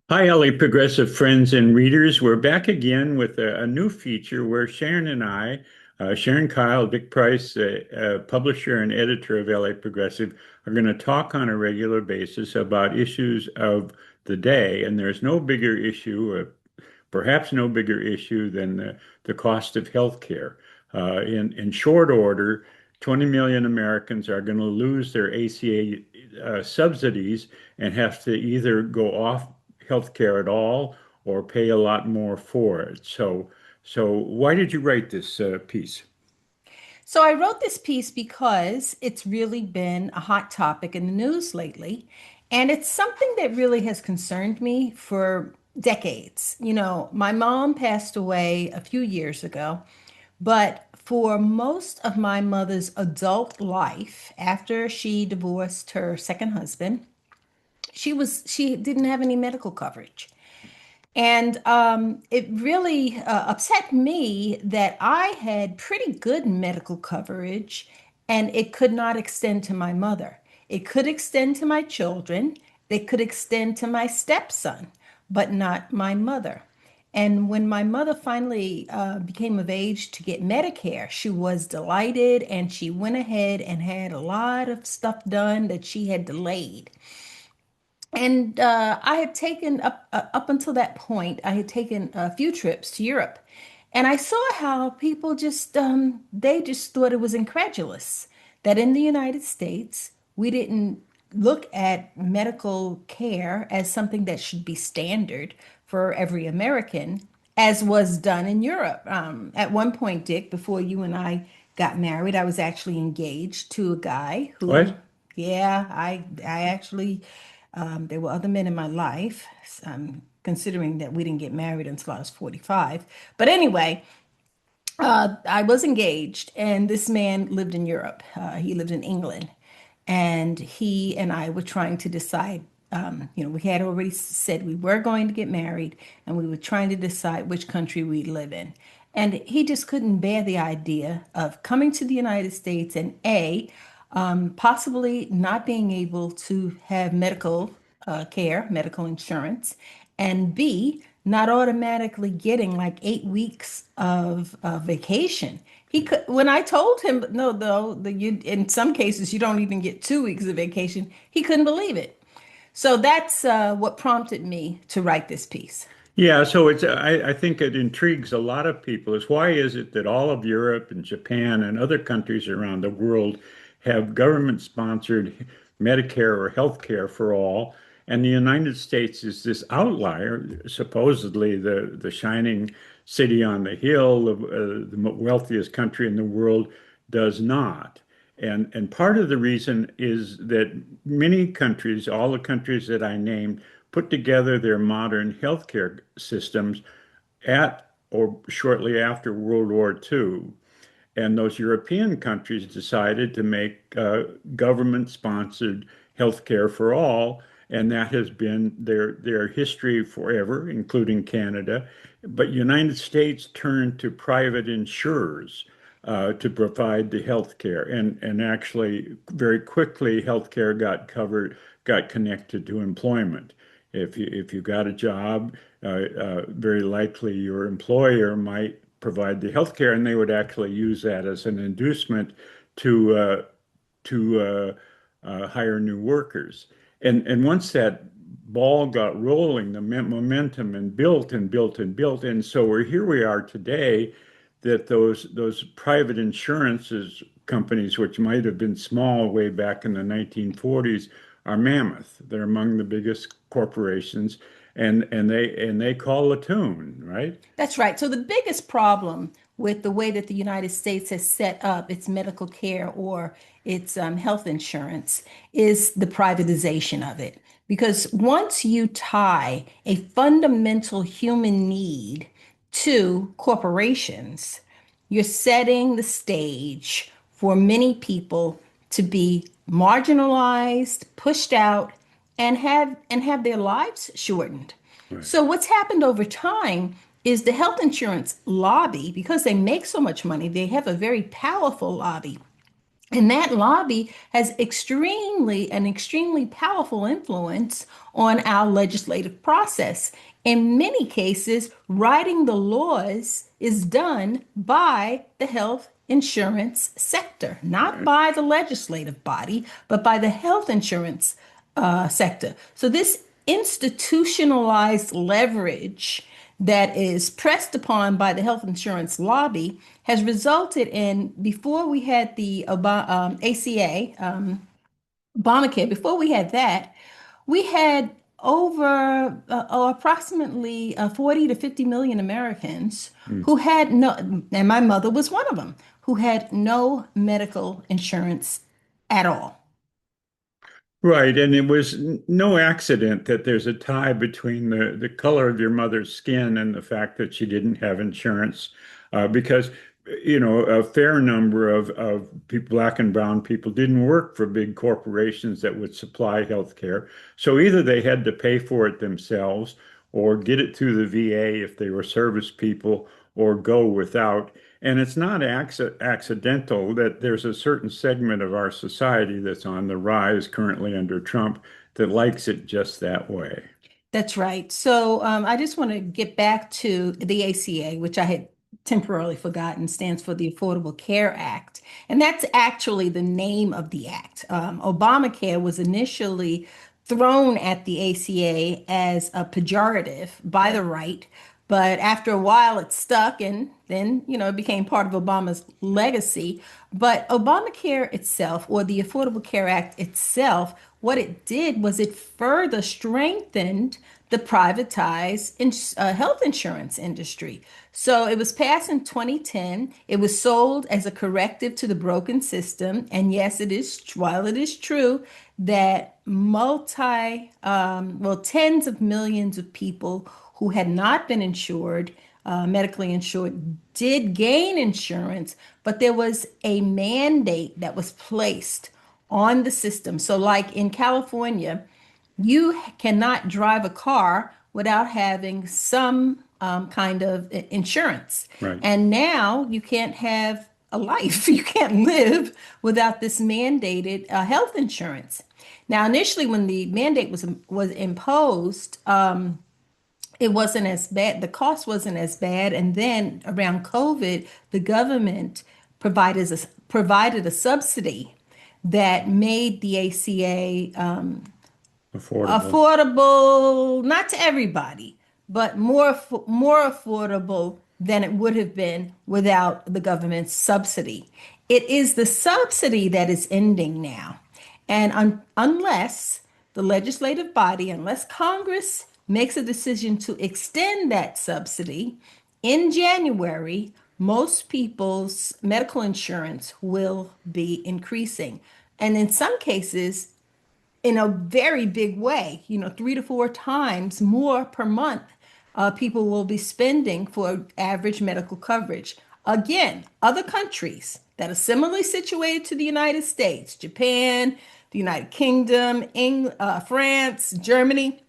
Hi, LA Progressive friends and readers. We're back again with a new feature where Sharon and I, Sharon Kyle, Dick Price, publisher and editor of LA Progressive, are going to talk on a regular basis about issues of the day. And there's no bigger issue, perhaps no bigger issue than the cost of health care. In short order, 20 million Americans are going to lose their ACA subsidies and have to either go off health care at all or pay a lot more for it. So why did you write this piece? So I wrote this piece because it's really been a hot topic in the news lately. And it's something that really has concerned me for decades. My mom passed away a few years ago, but for most of my mother's adult life, after she divorced her second husband, she didn't have any medical coverage. And it really upset me that I had pretty good medical coverage and it could not extend to my mother. It could extend to my children, it could extend to my stepson, but not my mother. And when my mother finally became of age to get Medicare, she was delighted and she went ahead and had a lot of stuff done that she had delayed. And I had taken up until that point, I had taken a few trips to Europe, and I saw how people just they just thought it was incredulous that in the United States we didn't look at medical care as something that should be standard for every American, as was done in Europe. At one point, Dick, before you and I got married, I was actually engaged to a guy who, What? yeah, I actually there were other men in my life, considering that we didn't get married until I was 45. But anyway, I was engaged, and this man lived in Europe. He lived in England, and he and I were trying to decide. We had already said we were going to get married, and we were trying to decide which country we'd live in. And he just couldn't bear the idea of coming to the United States and possibly not being able to have medical care, medical insurance, and B, not automatically getting like 8 weeks of vacation. He could, when I told him, no, though, in some cases, you don't even get 2 weeks of vacation, he couldn't believe it. So that's what prompted me to write this piece. Yeah, so I think it intrigues a lot of people is why is it that all of Europe and Japan and other countries around the world have government-sponsored Medicare or health care for all, and the United States is this outlier, supposedly the shining city on the hill, the wealthiest country in the world, does not. And part of the reason is that many countries, all the countries that I named, put together their modern healthcare systems at or shortly after World War II. And those European countries decided to make government-sponsored healthcare for all, and that has been their history forever, including Canada. But United States turned to private insurers to provide the healthcare, and actually very quickly healthcare got connected to employment. If you got a job, very likely your employer might provide the health care, and they would actually use that as an inducement to hire new workers. And once that ball got rolling, the momentum and built and built and built, and so we are today. That those private insurances companies, which might have been small way back in the 1940s, are mammoth. They're among the biggest corporations, and they call the tune, right? That's right. So the biggest problem with the way that the United States has set up its medical care or its health insurance is the privatization of it. Because once you tie a fundamental human need to corporations, you're setting the stage for many people to be marginalized, pushed out, and have their lives shortened. Right. So what's happened over time is the health insurance lobby, because they make so much money, they have a very powerful lobby, And that lobby has an extremely powerful influence on our legislative process. In many cases, writing the laws is done by the health insurance sector, not Right. by the legislative body, but by the health insurance sector. So this institutionalized leverage that is pressed upon by the health insurance lobby has resulted in, before we had the ACA, Obamacare, before we had that, we had over approximately 40 to 50 million Americans Mm. who had no, and my mother was one of them, who had no medical insurance at all. Right, and it was no accident that there's a tie between the color of your mother's skin and the fact that she didn't have insurance, because a fair number of people, black and brown people, didn't work for big corporations that would supply health care. So either they had to pay for it themselves, or get it through the VA if they were service people, or go without. And it's not accidental that there's a certain segment of our society that's on the rise currently under Trump that likes it just that way. That's right. So I just want to get back to the ACA, which I had temporarily forgotten, stands for the Affordable Care Act. And that's actually the name of the act. Obamacare was initially thrown at the ACA as a pejorative by the right, but after a while it stuck and then, it became part of Obama's legacy. But Obamacare itself, or the Affordable Care Act itself, what it did was it further strengthened the privatized health insurance industry. So it was passed in 2010. It was sold as a corrective to the broken system. And yes, while it is true that tens of millions of people who had not been insured, medically insured, did gain insurance, but there was a mandate that was placed on the system. So, like in California, you cannot drive a car without having some kind of insurance. Right. And now you can't have a life. You can't live without this mandated health insurance. Now, initially, when the mandate was imposed, it wasn't as bad. The cost wasn't as bad. And then around COVID, the government provided a subsidy that made the ACA Affordable. affordable, not to everybody, but more affordable than it would have been without the government's subsidy. It is the subsidy that is ending now. And unless the legislative body, unless Congress makes a decision to extend that subsidy in January, most people's medical insurance will be increasing. And in some cases, in a very big way, 3 to 4 times more per month, people will be spending for average medical coverage. Again, other countries that are similarly situated to the United States, Japan, the United Kingdom, France, Germany,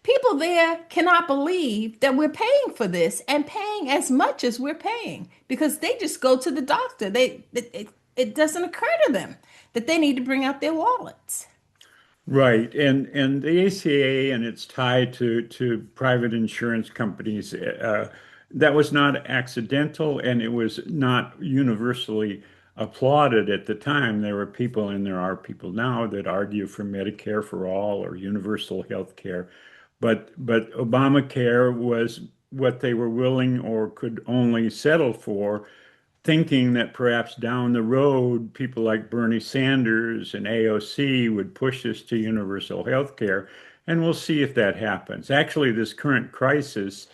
people there cannot believe that we're paying for this and paying as much as we're paying because they just go to the doctor. It doesn't occur to them that they need to bring out their wallets. Right. And the ACA and its tie to private insurance companies, that was not accidental, and it was not universally applauded at the time. There were people, and there are people now, that argue for Medicare for all or universal health care. But Obamacare was what they were willing or could only settle for, thinking that perhaps down the road, people like Bernie Sanders and AOC would push this to universal health care. And we'll see if that happens. Actually, this current crisis,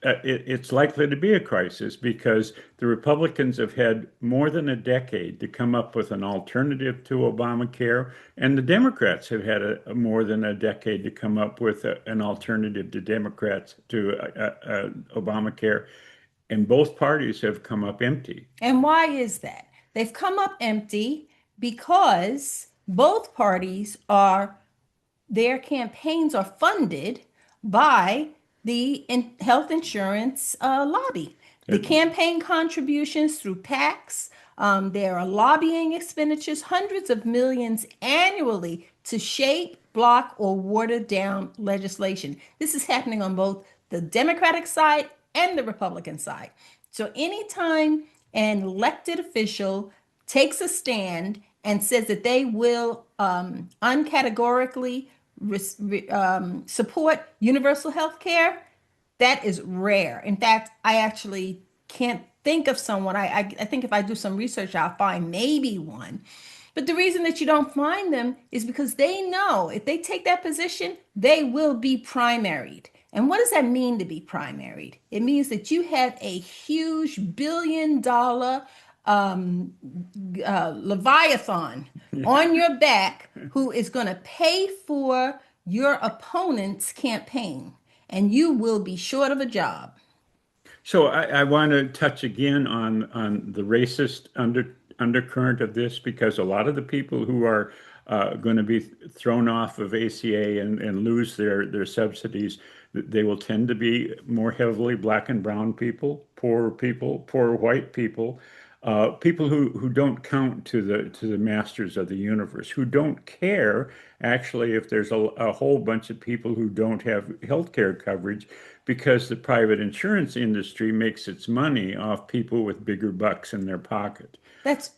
it's likely to be a crisis because the Republicans have had more than a decade to come up with an alternative to Obamacare, and the Democrats have had more than a decade to come up with an alternative to Democrats to Obamacare, and both parties have come up empty. And why is that? They've come up empty because both parties are, their campaigns are funded by the health insurance lobby. The It- campaign contributions through PACs, There are lobbying expenditures, hundreds of millions annually to shape, block, or water down legislation. This is happening on both the Democratic side and the Republican side. So anytime an elected official takes a stand and says that they will uncategorically support universal health care, that is rare. In fact, I actually can't think of someone. I think if I do some research, I'll find maybe one. But the reason that you don't find them is because they know if they take that position, they will be primaried. And what does that mean to be primaried? It means that you have a huge $1 billion Leviathan on your back who is going to pay for your opponent's campaign, and you will be short of a job. So I want to touch again on the racist undercurrent of this, because a lot of the people who are going to be thrown off of ACA and lose their subsidies, they will tend to be more heavily black and brown people, poor white people who don't count to the masters of the universe, who don't care actually if there's a whole bunch of people who don't have healthcare coverage, because the private insurance industry makes its money off people with bigger bucks in their pocket. That's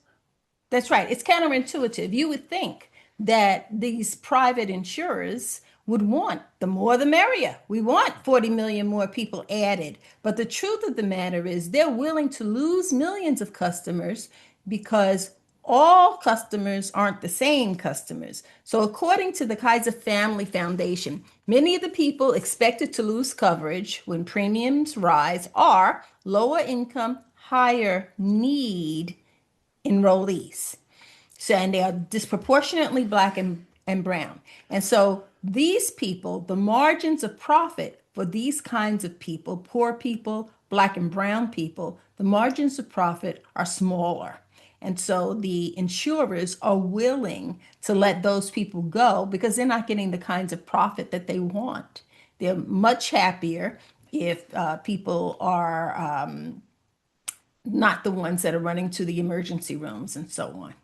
That's right. It's counterintuitive. You would think that these private insurers would want the more the merrier. We want 40 million more people added. But the truth of the matter is they're willing to lose millions of customers because all customers aren't the same customers. So, according to the Kaiser Family Foundation, many of the people expected to lose coverage when premiums rise are lower income, higher need enrollees. So, and they are disproportionately black and brown. And so these people, the margins of profit for these kinds of people, poor people, black and brown people, the margins of profit are smaller. And so the insurers are willing to let those people go because they're not getting the kinds of profit that they want. They're much happier if people are not the ones that are running to the emergency rooms and so on.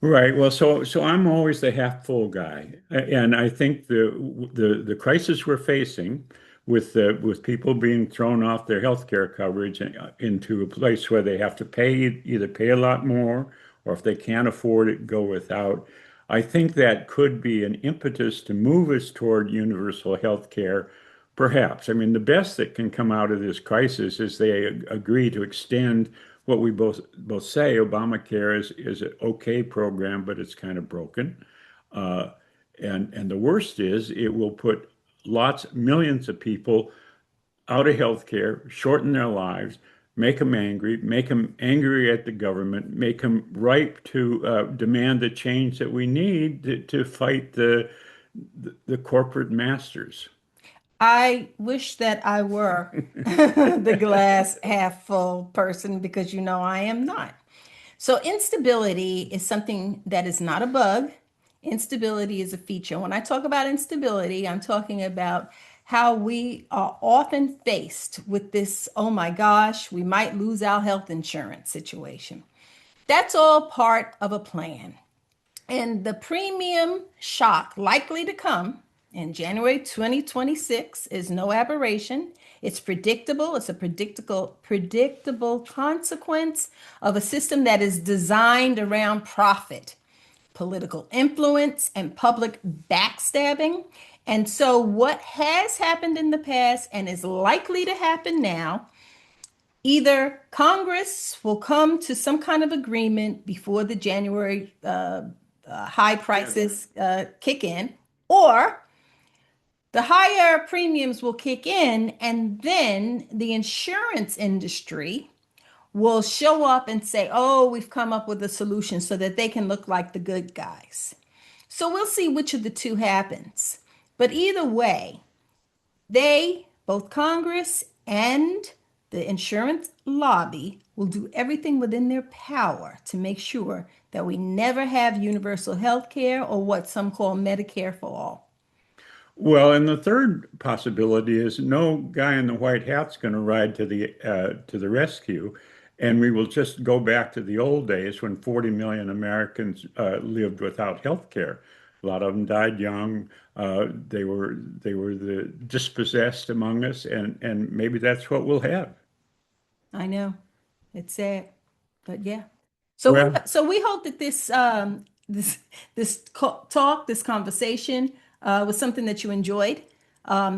Right. Well, so I'm always the half full guy, and I think the crisis we're facing with people being thrown off their health care coverage into a place where they have to either pay a lot more, or if they can't afford it, go without. I think that could be an impetus to move us toward universal health care. Perhaps. I mean, the best that can come out of this crisis is they agree to extend what we both say Obamacare is an okay program, but it's kind of broken. Uh, and the worst is it will put millions of people out of health care, shorten their lives, make them angry at the government, make them ripe to demand the change that we need to fight the corporate masters. I wish that I were the glass half full person because I am not. So, instability is something that is not a bug. Instability is a feature. When I talk about instability, I'm talking about how we are often faced with this, oh my gosh, we might lose our health insurance situation. That's all part of a plan. And the premium shock likely to come in January 2026 is no aberration. It's predictable. It's a predictable consequence of a system that is designed around profit, political influence, and public backstabbing. And so, what has happened in the past and is likely to happen now, either Congress will come to some kind of agreement before the January high prices kick in, or the higher premiums will kick in, and then the insurance industry will show up and say, oh, we've come up with a solution so that they can look like the good guys. So we'll see which of the two happens. But either way, both Congress and the insurance lobby, will do everything within their power to make sure that we never have universal health care or what some call Medicare for all. Well, and the third possibility is no guy in the white hat's going to ride to the rescue, And we will just go back to the old days when 40 million Americans lived without health care. A lot of them died young. They were the dispossessed among us, and maybe that's what we'll have. I know. It's sad. But yeah. Well, So we hope that this conversation was something that you enjoyed.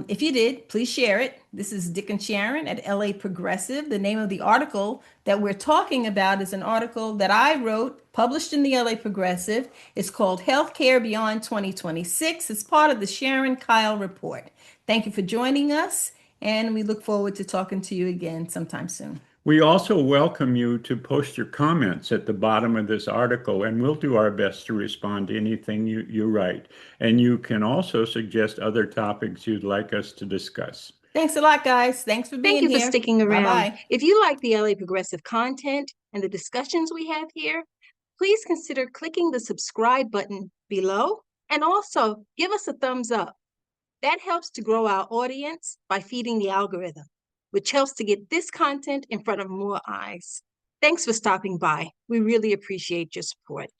If you did, please share it. This is Dick and Sharon at LA Progressive. The name of the article that we're talking about is an article that I wrote, published in the LA Progressive. It's called Healthcare Beyond 2026. It's part of the Sharon Kyle report. Thank you for joining us, and we look forward to talking to you again sometime soon. we also welcome you to post your comments at the bottom of this article, and we'll do our best to respond to anything you write. And you can also suggest other topics you'd like us to discuss. Thanks a lot, guys. Thanks for Thank being you for here. sticking Bye around. bye. If you like the LA Progressive content and the discussions we have here, please consider clicking the subscribe button below and also give us a thumbs up. That helps to grow our audience by feeding the algorithm, which helps to get this content in front of more eyes. Thanks for stopping by. We really appreciate your support.